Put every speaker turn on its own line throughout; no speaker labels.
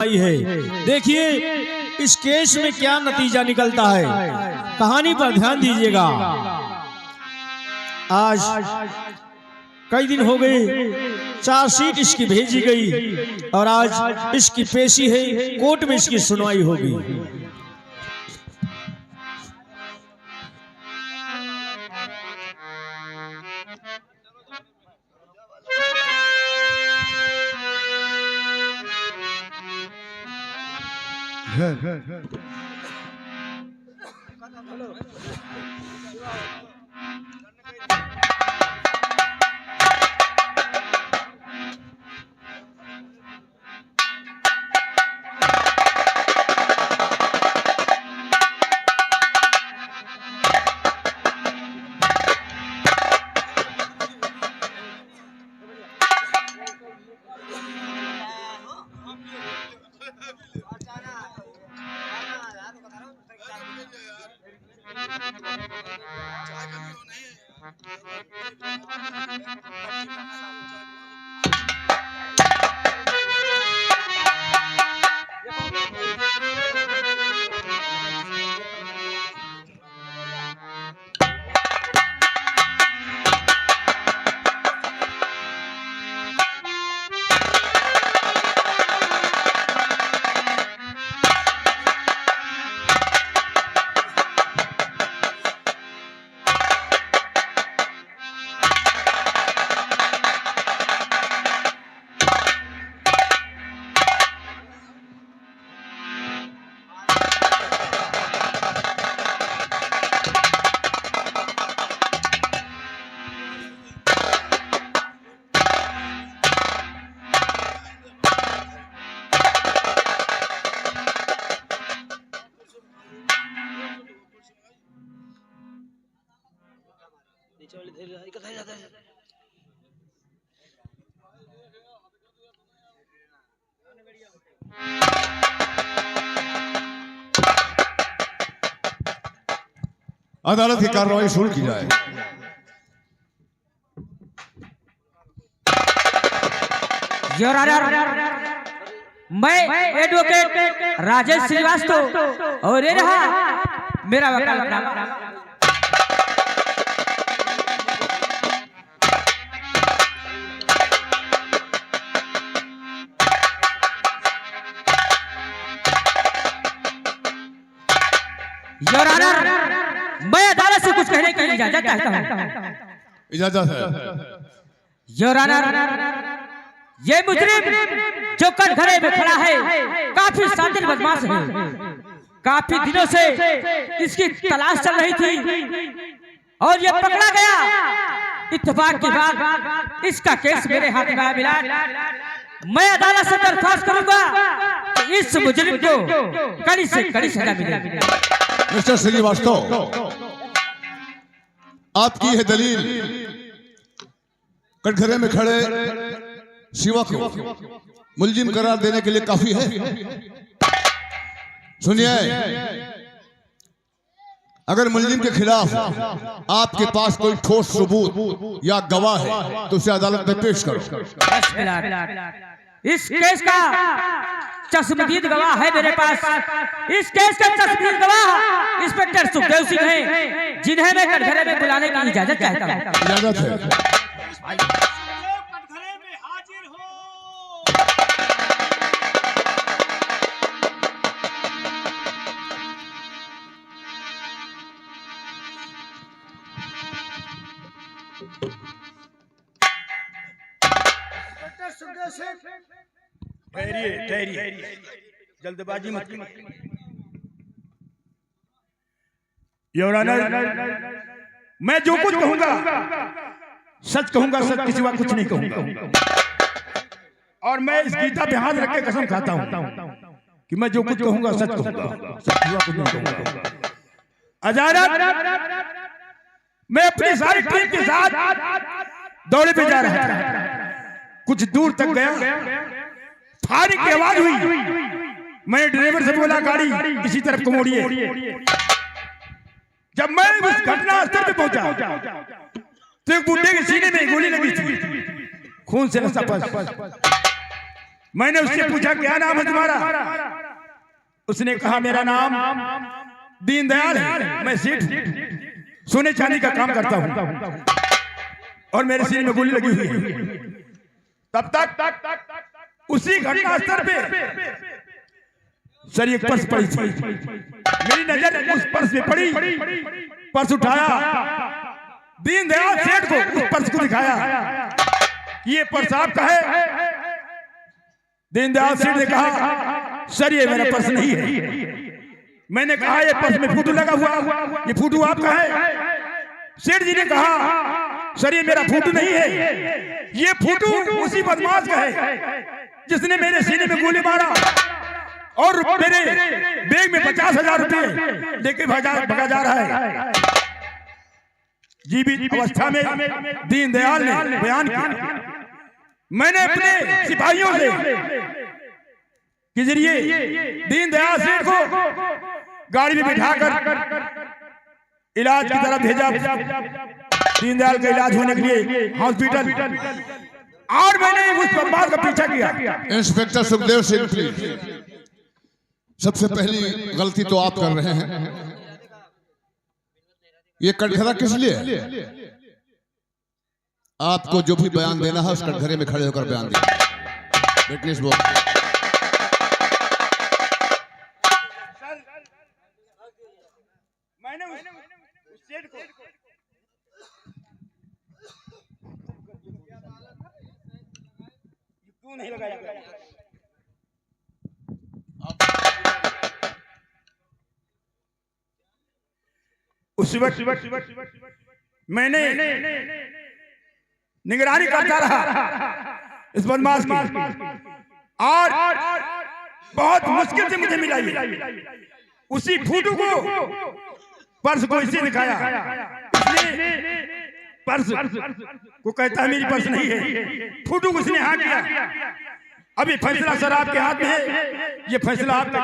है। देखिए इस केस में क्या नतीजा निकलता है, कहानी पर ध्यान दीजिएगा। आज कई दिन हो गए, चार्जशीट इसकी भेजी गई और आज इसकी पेशी है, कोर्ट में इसकी सुनवाई होगी।
अदालत की कार्रवाई शुरू की जाए।
योर ऑनर, मैं एडवोकेट राजेश श्रीवास्तव और ये रहा मेरा वकालत। योर ऑनर, मैं अदालत से कुछ कहने की इजाजत चाहता हूँ।
इजाजत है।
योर ऑनर, ये मुजरिम जो कटघरे में खड़ा है काफी शातिर बदमाश है। काफी दिनों से इसकी तलाश चल रही थी और ये पकड़ा गया। इत्तेफाक के बाद इसका केस मेरे हाथ में मिला। मैं अदालत से दरख्वास्त करूंगा कि इस मुजरिम को कड़ी से कड़ी सजा मिले।
मिस्टर श्रीवास्तव, आपकी यह दलील कटघरे में खड़े शिवा को मुलजिम करार देने के लिए काफी है। सुनिए, अगर मुलजिम के खिलाफ आपके पास कोई ठोस सबूत या गवाह है तो उसे अदालत में पेश करो।
इस केस का चश्मदीद गवाह है मेरे पास। इस केस का चश्मदीद गवाह इंस्पेक्टर सुखदेव सिंह है, जिन्हें मैं कटघरे में बुलाने की इजाजत चाहता हूँ।
इजाजत है।
ठहरिए, जल्दबाजी मत। योर ऑनर, मैं जो कुछ कहूंगा सच कहूंगा, सच के सिवा कुछ नहीं कहूंगा। और मैं इस गीता पे हाथ रख के कसम खाता हूं कि मैं जो कुछ कहूंगा सच कहूंगा, सच के सिवा कुछ नहीं कहूंगा। अदालत, मैं अपनी सारी टीम के साथ दौड़े पे जा रहा था। कुछ दूर तक गया, फायरिंग की आवाज हुई। मैंने ड्राइवर से बोला गाड़ी इसी तरफ को मोड़िए। जब मैं उस घटना स्थल पे पहुंचा तो एक बुड्ढे के सीने में गोली लगी थी, खून से लथपथ। मैंने उससे पूछा क्या नाम है तुम्हारा? उसने कहा मेरा नाम दीनदयाल है, मैं सेठ सोने चांदी का काम करता हूं और मेरे सीने में गोली लगी हुई है। तब तक उसी घटना स्थल पे सर एक पर्स पड़ी थी, मेरी नजर उस पर्स में पड़ी, पर्स उठाया, दीनदयाल सेठ को उस पर्स को दिखाया, ये पर्स आपका है। दीनदयाल सेठ ने कहा सर ये मेरा पर्स नहीं है। मैंने कहा ये पर्स में फोटो लगा हुआ, ये फोटो आपका है? सेठ जी ने कहा सर ये मेरा फोटो नहीं है, ये फोटो उसी बदमाश का है जिसने मेरे सीने में गोली मारा और मेरे बैग में 50,000 रुपए लेके भगा जा रहा है। जीवित अवस्था में दीनदयाल ने बयान किया। मैंने अपने सिपाहियों से के जरिए दीनदयाल सेठ को गाड़ी में बिठाकर इलाज की तरफ भेजा, दीनदयाल का इलाज होने के लिए हॉस्पिटल, और मैंने उस बदमाश का पीछा किया।
इंस्पेक्टर सुखदेव सिंह प्लीज, सबसे पहली गलती तो आप कर रहे हैं। ये कटघरा किस लिए? आपको जो भी बयान देना है उस कटघरे में खड़े होकर बयान दीजिए। विटनेस बोल।
मैंने उस सेठ को क्यों नहीं लगाया? उस वक्त मैंने निगरानी करता रहा इस बदमाश की, और बहुत मुश्किल से मुझे मिला ये। उसी फोटो को पर्स को इसे दिखाया, इसने पर्स को कहता है मेरी पर्स नहीं है, फोटो को इसने हाँ किया। अभी फैसला सर आपके हाथ में है, ये फैसला आपका।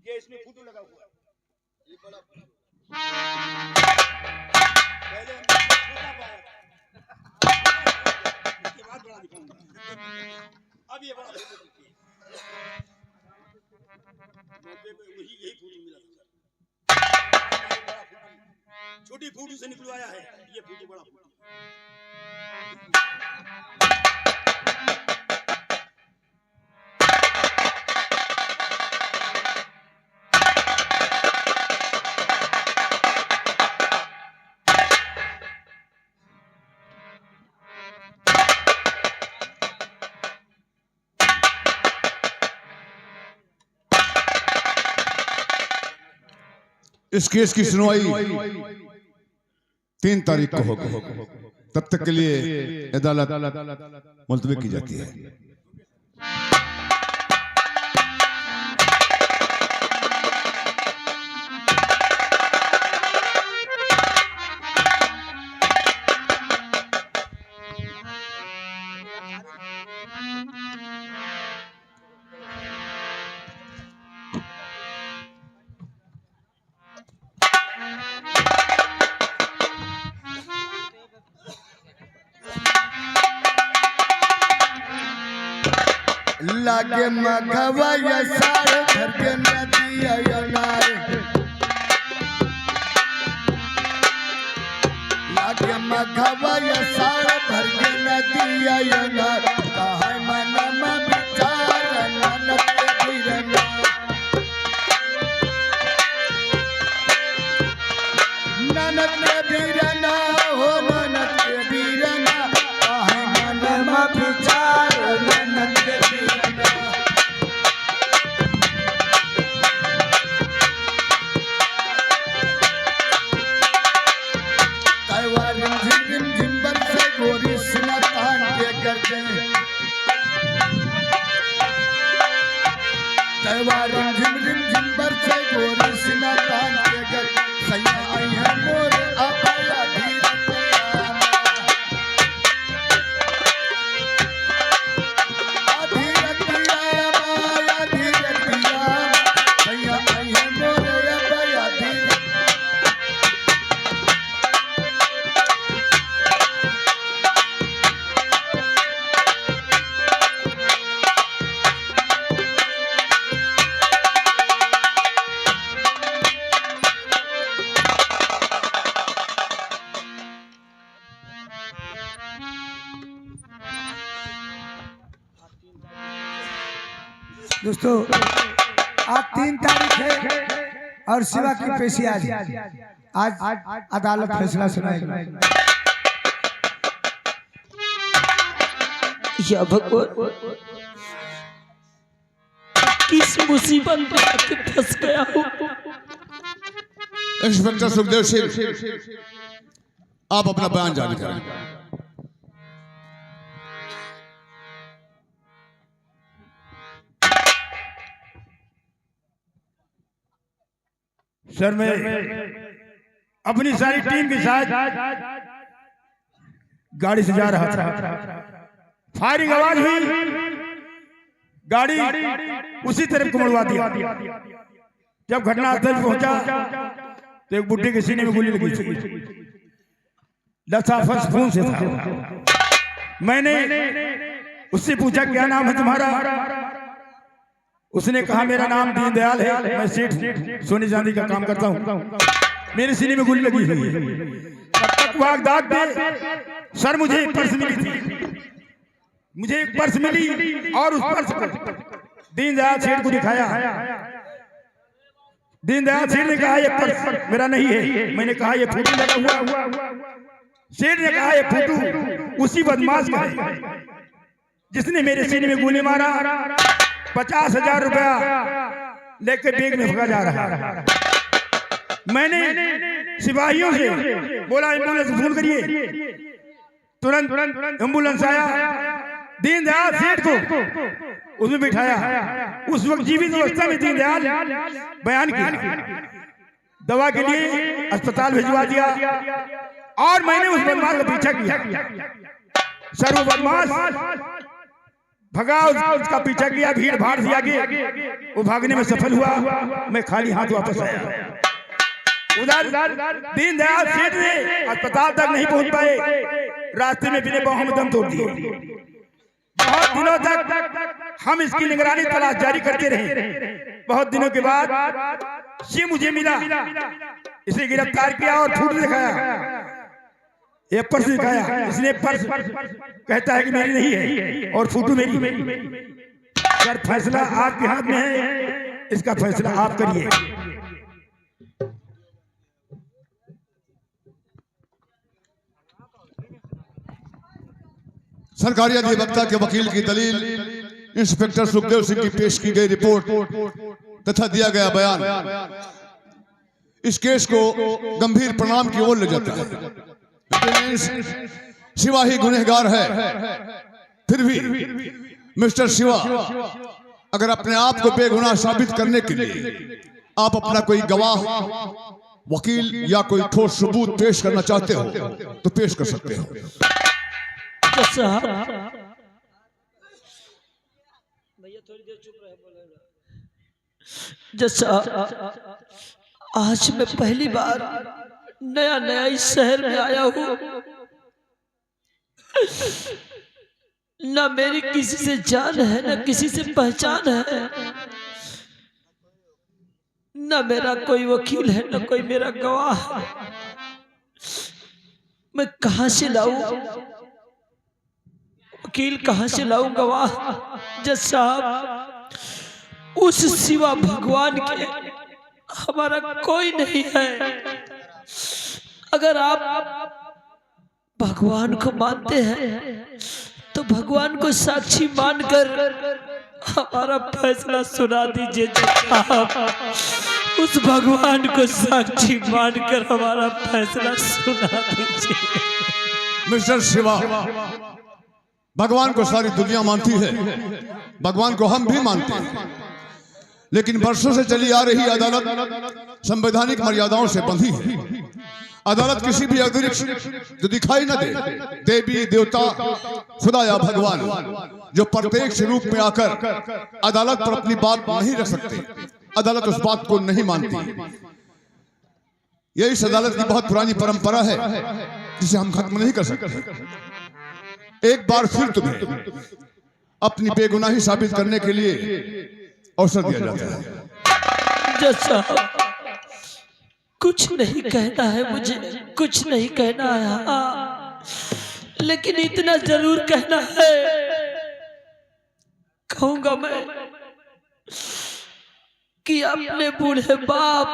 ये इसमें फोटो लगा हुआ है, ये बड़ा पहले हम छोटा पाया इसके बाद बड़ा दिखाऊंगा, अब ये बड़ा फोटो दिखती है। मौके पे वही यही फोटो मिला था, छोटी फोटो से निकलवाया है, ये फोटो बड़ा फोटो।
इस केस की सुनवाई 3 तारीख को होगी। तब तक के लिए अदालत मुलतवी की जाती है।
लागे मघवा या सार भर के नदी अनार, लागे मघवा या सार भर के नदी अनार, कहे मन में विचार नानक के बीरना, नानक के बीरना हो नानक के बीरना, कहे मन में विचार नानक के बीरना। गोरी सिना तान के करते तैवार झिम झिम झिम्बर से गोरी सिना तान के कर सैया आई है मोर अपाया धीरे दोस्तों आज 3 तारीख है और शिवा की पेशी आज अदालत फैसला सुनाएगी।
या भगवान, किस मुसीबत में आके फंस गया हूँ।
इंस्पेक्टर सुखदेव सिंह, आप अपना बयान जारी करें।
सर मैं अपनी सारी टीम के साथ गाड़ी से जा रहा था, फायरिंग आवाज हुई, गाड़ी उसी तरफ को मुड़वा दिया। जब घटनास्थल पहुंचा तो एक बुड्ढे के सीने में गोली लगी थी, लसाफस खून से था। मैंने उससे पूछा क्या नाम है तुम्हारा? उसने कहा मेरा नाम दीनदयाल है, मैं सेठ सोने चांदी का काम करता हूँ, मेरे सीने में गोली लगी हुई है। तब तक वागदाद पे सर मुझे एक पर्स मिली थी, मुझे एक पर्स मिली और उस पर्स को दीनदयाल सेठ को दिखाया। दीनदयाल सेठ ने कहा ये पर्स मेरा नहीं है। मैंने कहा ये फोटो लगा हुआ। सेठ ने कहा ये फोटो उसी बदमाश का है जिसने मेरे सीने में गोली मारा। 50,000 रुपया लेके बैग में भगा जा रहा है। मैंने सिपाहियों से बोला एम्बुलेंस फोन करिए, तुरंत एम्बुलेंस आया, दीनदयाल सेठ को उसमें बिठाया। उस वक्त जीवित अवस्था में दीनदयाल बयान किया, दवा के लिए अस्पताल भिजवा दिया और मैंने उस बदमाश का पीछा किया। सर वो बदमाश भगा, उसका पीछा किया, भीड़ भाड़ से आगे वो भागने में सफल हुआ। मैं खाली हाथ वापस आया। उधर दीनदयाल सेठ ने अस्पताल तक नहीं पहुंच पाए, रास्ते में बिना बाहों में दम तोड़ दिए। बहुत दिनों तक हम इसकी निगरानी तलाश जारी करते रहे। बहुत दिनों के बाद ये मुझे मिला, इसे गिरफ्तार किया और फोटो दिखाया, ये पर्स दिखाया। इसने पर्स कहता है कि मेरी नहीं है और फोटो मेरी। सर फैसला आपके हाथ में है, इसका फैसला आप करिए।
सरकारी अधिवक्ता के वकील की दलील, इंस्पेक्टर सुखदेव सिंह की पेश की गई रिपोर्ट तथा दिया गया बयान इस केस को गंभीर परिणाम की ओर ले जाता है। शिवा ही गुनहगार है, फिर भी मिस्टर शिवा, अगर अपने आप को बेगुनाह साबित करने के लिए आप अपना कोई गवाह, वकील या कोई ठोस सबूत पेश करना चाहते हो तो पेश कर सकते हो।
भैया थोड़ी देर चुप रहे, बोलेगा। जैसा आज मैं पहली बार नया इस शहर में आया हूँ, ना मेरी किसी से जान है, ना किसी से पहचान है, ना मेरा कोई वकील है, ना कोई मेरा गवाह है। मैं कहां से लाऊं वकील, कहां से लाऊं गवाह? जज साहब, उस सिवा भगवान के हमारा कोई नहीं है। अगर आप भगवान को मानते हैं तो भगवान को साक्षी मानकर हमारा फैसला सुना दीजिए जज साहब। उस भगवान को साक्षी मानकर हमारा फैसला सुना दीजिए।
मिस्टर शिवा, भगवान को सारी दुनिया मानती है, भगवान को हम भी मानते हैं, लेकिन वर्षों से चली आ रही अदालत संवैधानिक मर्यादाओं से बंधी है। अदालत किसी भी अतिरिक्त जो दिखाई न दे, देवी देवता, खुदा या भगवान, जो प्रत्यक्ष रूप में आकर अदालत पर अपनी बात नहीं रख सकते, अदालत उस बात को नहीं मानती। यह इस अदालत की बहुत पुरानी परंपरा है जिसे हम खत्म नहीं कर सकते। एक बार फिर तुम्हें अपनी बेगुनाही साबित करने के लिए अवसर दिया जाता है।
जज साहब, कुछ नहीं कहना है मुझे, कुछ नहीं कहना है, लेकिन इतना जरूर कहना है, कहूंगा मैं
कि अपने बूढ़े बाप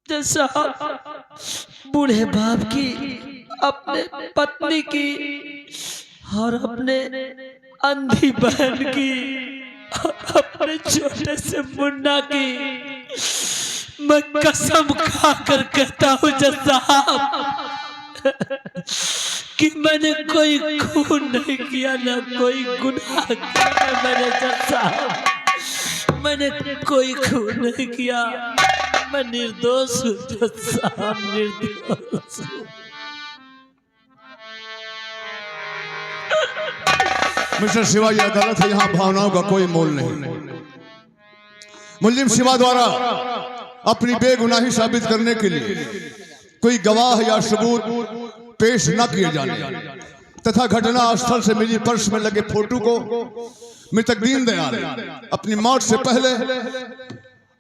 जैसा बूढ़े बाप की, अपने पत्नी की और अपने अंधी बहन की और अपने छोटे से मुन्ना की मैं कसम खाकर कहता हूँ जज साहब कि मैंने कोई खून नहीं किया, ना कोई गुनाह किया। मैंने जज साहब मैंने कोई खून नहीं किया, मैं निर्दोष हूँ जज साहब, निर्दोष हूँ।
मिस्टर शिवा, यह अदालत है, यहाँ भावनाओं का कोई मोल नहीं। मुलजिम शिवा द्वारा अपनी बेगुनाही साबित करने के लिए कोई गवाह या सबूत पेश न किए जाने तथा घटना स्थल से मिली पर्स में लगे फोटो को मृतक दीनदयाल अपनी मौत से पहले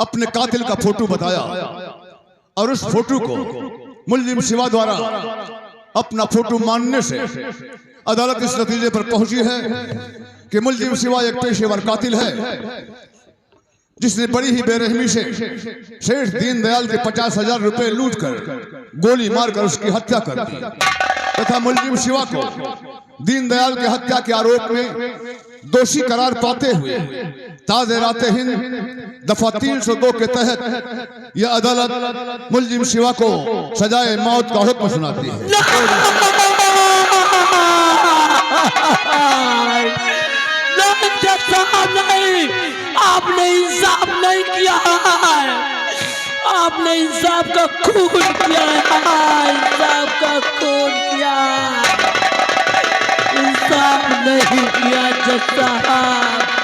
अपने कातिल का फोटो बताया और उस फोटो को मुलजिम शिवा द्वारा अपना फोटो मानने से अदालत इस नतीजे पर पहुंची है कि मुलजिम शिवा एक पेशेवर कातिल है जिसने बड़ी ही बेरहमी से शेष दीनदयाल के 50,000 रुपए लूट कर गोली मारकर उसकी हत्या कर दी तथा मुलजिम शिवा को दीनदयाल के हत्या के आरोप में दोषी करार पाते हुए ताज़े राते हिंद दफा 302 के तहत यह अदालत मुलजिम शिवा को सजाए मौत का हुक्म सुनाती है।
नहीं, आपने इंसाफ नहीं किया है, आपने इंसाफ का खून किया है, इंसाफ का खून किया, इंसाफ नहीं किया जज साहब।